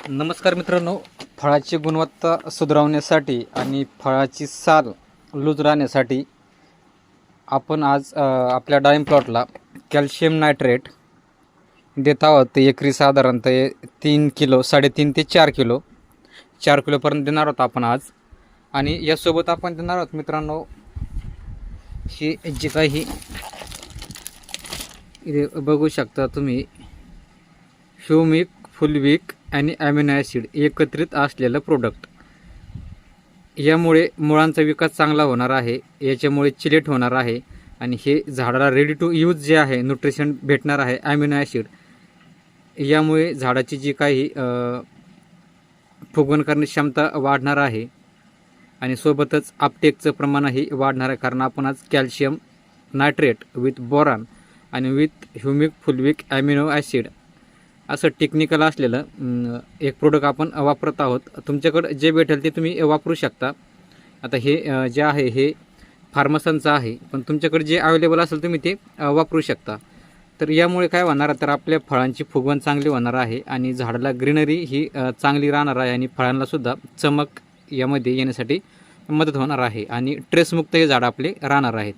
नमस्कार मित्रांनो, फळाची गुणवत्ता सुधारवण्यासाठी आणि फळाची साल लूज राहण्यासाठी आपण आज आपल्या डाळिंब प्लॉटला कॅल्शियम नायट्रेट देत आहोत. एकरी साधारणतः 3 किलो, 3.5 ते 4 किलो, 4 किलोपर्यंत देणार आहोत आपण आज. आणि यासोबत आपण देणार आहोत मित्रांनो, हे जे काही इथे बघू शकता तुम्ही, ह्युमिक, फुलविक आणि ॲमिनो ॲसिड एकत्रित असलेलं प्रोडक्ट. यामुळे मुळांचा विकास चांगला होणार आहे, याच्यामुळे चिलेट होणार आहे आणि हे झाडाला रेडी टू यूज जे आहे न्यूट्रिशन भेटणार आहे ॲमिनो ॲसिड. यामुळे झाडाची जी काही फुगवण करण्याची क्षमता वाढणार आहे आणि सोबतच अपटेकचं प्रमाणही वाढणार आहे, कारण आपण आज कॅल्शियम नायट्रेट विथ बोरॉन आणि विथ ह्युमिक, फुलविक, ॲमिनो ॲसिड असं टेक्निकल असलेलं एक प्रोडक्ट आपण वापरत आहोत. तुमच्याकडे जे भेटेल ते तुम्ही वापरू शकता. आता हे जे आहे हे फार्मसनचं आहे, पण तुमच्याकडे जे अवेलेबल असेल तुम्ही ते वापरू शकता. तर यामुळे काय होणार, तर आपल्या फळांची फुगवण चांगली होणार आहे आणि झाडाला ग्रीनरी ही चांगली राहणार आहे आणि फळांनासुद्धा चमक यामध्ये येण्यासाठी मदत होणार आहे आणि ट्रेसमुक्त हे झाड आपले राहणार आहेत.